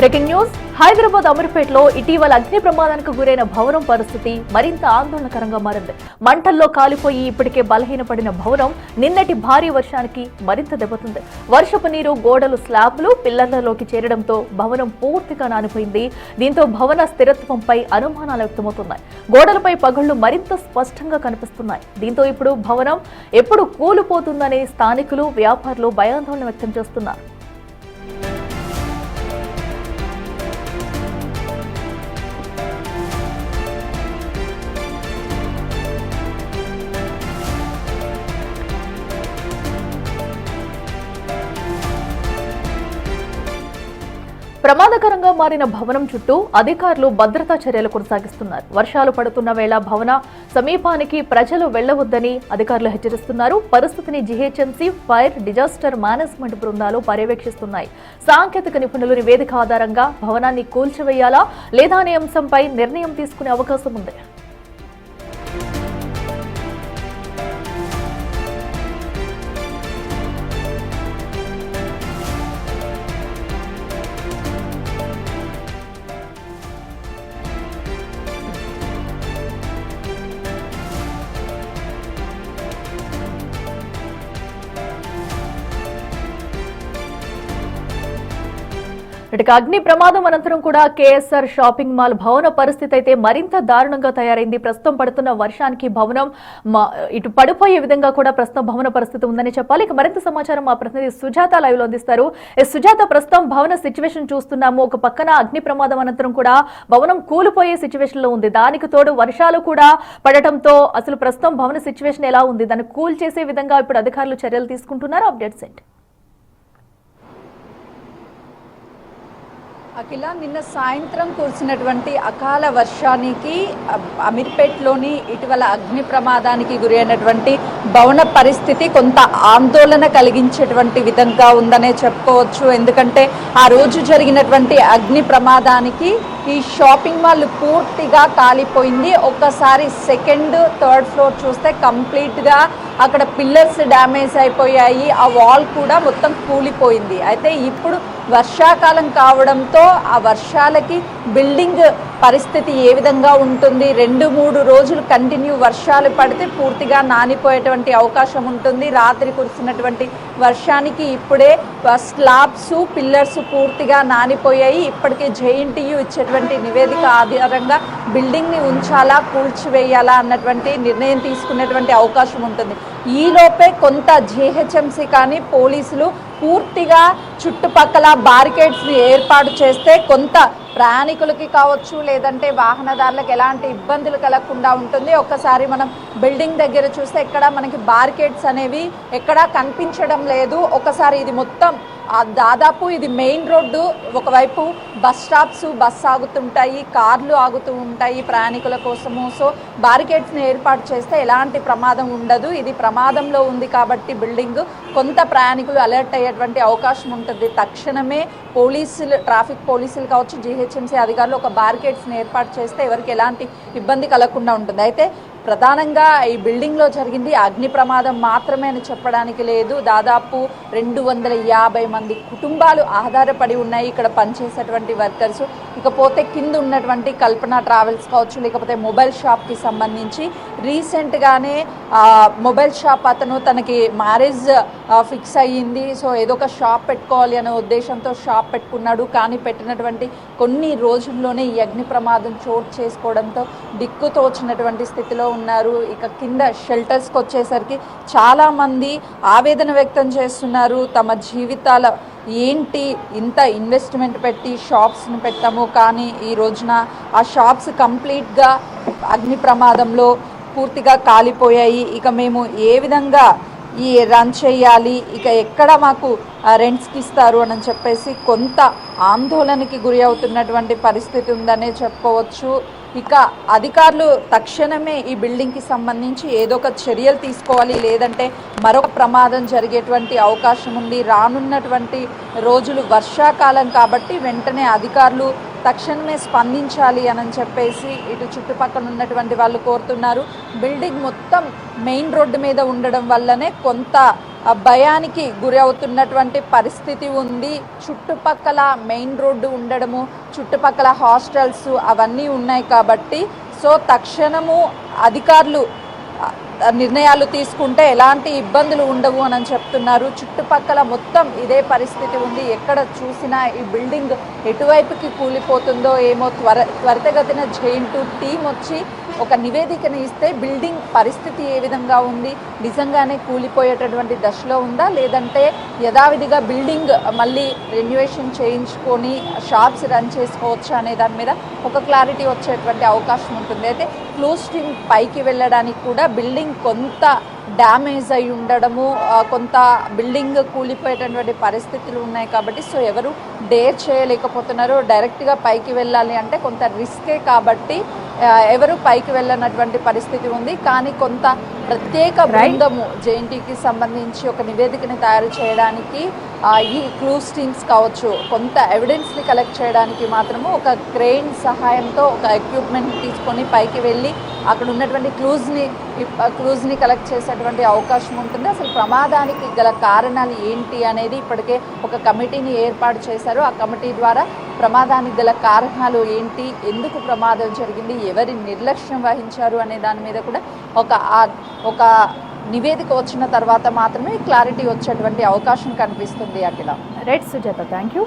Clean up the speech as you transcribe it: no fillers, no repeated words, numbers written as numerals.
Breaking news. Hyderabad అమీర్పేటలో ఇటీవల అగ్ని ప్రమాదానికి గురైన భవనం పరిస్థితి మరింత ఆందోళనకరంగా మారింది. మంటల్లో కాలిపోయి ఇప్పటికే బలహీనపడిన భవనం నిన్నటి భారీ వర్షానికి మరింత దెబ్బతింది. వర్షపు నీరు గోడలు, స్లాబ్లు, పిల్లర్లలోకి చేరడంతో భవనం పూర్తిగా నానిపోయింది. దీంతో భవన స్థిరత్వంపై అనుమానాలు వ్యక్తమవుతున్నాయి. గోడలపై పగుళ్లు మరింత స్పష్టంగా కనిపిస్తున్నాయి. దీంతో ఇప్పుడు భవనం ఎప్పుడు కూలిపోతుందనే స్థానికులు, వ్యాపారులు భయాందోళన వ్యక్తం చేస్తున్నారు. ప్రమాదకరంగా మారిన భవనం చుట్టూ అధికారులు భద్రతా చర్యలు కొనసాగిస్తున్నారు. వర్షాలు పడుతున్న వేళ భవన సమీపానికి ప్రజలు వెళ్లవద్దని అధికారులు హెచ్చరిస్తున్నారు. పరిస్థితిని జీహెచ్ఎంసీ, ఫైర్, డిజాస్టర్ మేనేజ్మెంట్ బృందాలు పర్యవేక్షిస్తున్నాయి. సాంకేతిక నిపుణులు నివేదిక ఆధారంగా భవనాన్ని కూల్చివేయాలా లేదా అనే అంశంపై నిర్ణయం తీసుకునే అవకాశం ఉంది. ఇటుక అగ్ని ప్రమాదం అనంతరం కూడా కేఎస్ఆర్ షాపింగ్ మాల్ భవన పరిస్థితి అయితే మరింత దారుణంగా తయారైంది. ప్రస్తుతం పడుతున్న వర్షానికి భవనం ఇటు పడిపోయే విధంగా కూడా ప్రస్తుతం భవన పరిస్థితి ఉందని చెప్పాలి. ఇక మరింత సమాచారం మా ప్రతినిధి సుజాత లైవ్ లో అందిస్తారు. సుజాత, ప్రస్తుతం భవన సిచ్యువేషన్ చూస్తున్నాము. ఒక పక్కన అగ్ని ప్రమాదం అనంతరం కూడా భవనం కూలిపోయే సిచ్యువేషన్ లో ఉంది. దానికి తోడు వర్షాలు కూడా పడటంతో అసలు ప్రస్తుతం భవన సిచ్యువేషన్ ఎలా ఉంది? దాన్ని కూల్ చేసే విధంగా ఇప్పుడు అధికారులు చర్యలు తీసుకుంటున్నారు. అప్డేట్స్ ఏంటి? అఖిల, నిన్న సాయంత్రం కురిసినటువంటి అకాల వర్షానికి అమీర్పేట్లోని ఇటీవల అగ్ని ప్రమాదానికి గురైనటువంటి భవన పరిస్థితి కొంత ఆందోళన కలిగించేటువంటి విధంగా ఉందనే చెప్పుకోవచ్చు. ఎందుకంటే ఆ రోజు జరిగినటువంటి అగ్ని ప్రమాదానికి ఈ షాపింగ్ మాల్ పూర్తిగా కాలిపోయింది. ఒక్కసారి సెకండ్, థర్డ్ ఫ్లోర్ చూస్తే కంప్లీట్గా అక్కడ పిల్లర్స్ డ్యామేజ్ అయిపోయాయి. ఆ వాల్ కూడా మొత్తం కూలిపోయింది. అయితే ఇప్పుడు వర్షాకాలం కావడంతో ఆ వర్షాలకి బిల్డింగ్ పరిస్థితి ఏ విధంగా ఉంటుంది? 2-3 రోజులు కంటిన్యూ వర్షాలు పడితే పూర్తిగా నానిపోయేటువంటి అవకాశం ఉంటుంది. రాత్రి కురిసినటువంటి వర్షానికి ఇప్పుడే స్లాబ్స్, పిల్లర్స్ పూర్తిగా నానిపోయాయి. ఇప్పటికే జేఎన్టీయూ ఇచ్చేటువంటి నివేదిక ఆధారంగా బిల్డింగ్ని ఉంచాలా, కూల్చివేయాలా అన్నటువంటి నిర్ణయం తీసుకునేటువంటి అవకాశం ఉంటుంది. ఈలోపే కొంత జీహెచ్ఎంసీ కానీ పోలీసులు పూర్తిగా చుట్టుపక్కల బారికేడ్స్ని ఏర్పాటు చేస్తే కొంత ప్రయాణికులకి కావచ్చు, లేదంటే వాహనదారులకు ఎలాంటి ఇబ్బందులు కలగకుండా ఉంటుంది. ఒక్కసారి మనం బిల్డింగ్ దగ్గర చూస్తే ఎక్కడ మనకి బారికేడ్స్ అనేవి ఎక్కడా కనిపించడం లేదు. ఒకసారి ఇది మొత్తం దాదాపు ఇది మెయిన్ రోడ్డు, ఒకవైపు బస్ స్టాప్స్, బస్ ఆగుతుంటాయి, కార్లు ఆగుతూ ఉంటాయి ప్రయాణికుల కోసము. సో బారికేడ్స్ని ఏర్పాటు చేస్తే ఎలాంటి ప్రమాదం ఉండదు. ఇది ప్రమాదంలో ఉంది కాబట్టి బిల్డింగ్ కొంత ప్రయాణికులు అలర్ట్ అయ్యేటువంటి అవకాశం ఉంటుంది. తక్షణమే పోలీసులు, ట్రాఫిక్ పోలీసులు కావచ్చు, జీహెచ్ఎంసీ అధికారులు ఒక బారికేడ్స్ని ఏర్పాటు చేస్తే ఎవరికి ఎలాంటి ఇబ్బంది కలగకుండా ఉంటుంది. అయితే ప్రధానంగా ఈ బిల్డింగ్లో జరిగింది అగ్ని ప్రమాదం మాత్రమే అని చెప్పడానికి లేదు. దాదాపు 250 మంది కుటుంబాలు ఆధారపడి ఉన్నాయి ఇక్కడ పనిచేసేటువంటి వర్కర్స్. ఇకపోతే కింద ఉన్నటువంటి కల్పన ట్రావెల్స్ కావచ్చు, లేకపోతే మొబైల్ షాప్కి సంబంధించి రీసెంట్గానే మొబైల్ షాప్ అతను తనకి మ్యారేజ్ ఫిక్స్ అయ్యింది. సో ఏదో ఒక షాప్ పెట్టుకోవాలి అనే ఉద్దేశంతో షాప్ పెట్టుకున్నాడు. కానీ పెట్టినటువంటి కొన్ని రోజుల్లోనే ఈ అగ్ని ప్రమాదం చోటు చేసుకోవడంతో దిక్కుతోచినటువంటి స్థితిలో ఉన్నారు. ఇక కింద షెల్టర్స్కి వచ్చేసరికి చాలామంది ఆవేదన వ్యక్తం చేస్తున్నారు. తమ జీవితాల ఏంటి ఇంత ఇన్వెస్ట్మెంట్ పెట్టి షాప్స్ని పెట్టాము, కానీ ఈ రోజున ఆ షాప్స్ కంప్లీట్గా అగ్ని ప్రమాదంలో పూర్తిగా కాలిపోయాయి. ఇక మేము ఏ విధంగా ఈ రన్ చేయాలి, ఇక ఎక్కడ మాకు రెంట్స్కి ఇస్తారు అని చెప్పేసి కొంత ఆందోళనకి గురి అవుతున్నటువంటి పరిస్థితి ఉందనే చెప్పుకోవచ్చు. ఇక అధికారులు తక్షణమే ఈ బిల్డింగ్కి సంబంధించి ఏదో ఒక చర్యలు తీసుకోవాలి, లేదంటే మరొక ప్రమాదం జరిగేటువంటి అవకాశం ఉంది. రానున్నటువంటి రోజులు వర్షాకాలం కాబట్టి వెంటనే అధికారులు తక్షణమే స్పందించాలి అని చెప్పేసి ఇటు చుట్టుపక్కల ఉన్నటువంటి వాళ్ళు కోరుతున్నారు. బిల్డింగ్ మొత్తం మెయిన్ రోడ్డు మీద ఉండడం వల్లనే కొంత భయానికి గురి అవుతున్నటువంటి పరిస్థితి ఉంది. చుట్టుపక్కల మెయిన్ రోడ్డు ఉండడము, చుట్టుపక్కల హాస్టల్స్ అవన్నీ ఉన్నాయి కాబట్టి సో తక్షణము అధికారులు నిర్ణయాలు తీసుకుంటే ఎలాంటి ఇబ్బందులు ఉండవు అని చెప్తున్నారు. చుట్టుపక్కల మొత్తం ఇదే పరిస్థితి ఉంది. ఎక్కడ చూసినా ఈ బిల్డింగ్ ఎటువైపుకి కూలిపోతుందో ఏమో. త్వరితగతిన జెయింట్ టీం వచ్చి ఒక నివేదికను ఇస్తే బిల్డింగ్ పరిస్థితి ఏ విధంగా ఉంది, నిజంగానే కూలిపోయేటటువంటి దశలో ఉందా, లేదంటే యథావిధిగా బిల్డింగ్ మళ్ళీ రెన్యువేషన్ చేయించుకొని షాప్స్ రన్ చేసుకోవచ్చా అనే దాని మీద ఒక క్లారిటీ వచ్చేటువంటి అవకాశం ఉంటుంది. అయితే క్లోజ్ టీమ్ పైకి వెళ్ళడానికి కూడా బిల్డింగ్ కొంత డ్యామేజ్ అయి ఉండడము, కొంత బిల్డింగ్ కూలిపోయేటటువంటి పరిస్థితులు ఉన్నాయి కాబట్టి సో ఎవరు డేర్ చేయలేకపోతున్నారు. డైరెక్ట్గా పైకి వెళ్ళాలి అంటే కొంత రిస్కే కాబట్టి ఎవరు పైకి వెళ్ళనటువంటి పరిస్థితి ఉంది. కానీ కొంత ప్రత్యేక బృందము జేఎన్టీకి సంబంధించి ఒక నివేదికని తయారు చేయడానికి ఈ క్లూస్ టీమ్స్ కావచ్చు, కొంత ఎవిడెన్స్ని కలెక్ట్ చేయడానికి మాత్రము ఒక క్రెయిన్ సహాయంతో ఒక ఎక్విప్మెంట్ తీసుకొని పైకి వెళ్ళి అక్కడ ఉన్నటువంటి క్లూజ్ని కలెక్ట్ చేసేటువంటి అవకాశం ఉంటుంది. అసలు ప్రమాదానికి గల కారణాలు ఏంటి అనేది ఇప్పటికే ఒక కమిటీని ఏర్పాటు చేశారు. ఆ కమిటీ ద్వారా ప్రమాదానికి గల కారణాలు ఏంటి, ఎందుకు ప్రమాదం జరిగింది, ఎవరి నిర్లక్ష్యం వహించారు అనే దాని మీద కూడా ఒక నివేదిక వచ్చిన తర్వాత మాత్రమే క్లారిటీ వచ్చేటువంటి అవకాశం కనిపిస్తుంది. Akhila. Right Sujatha, thank you.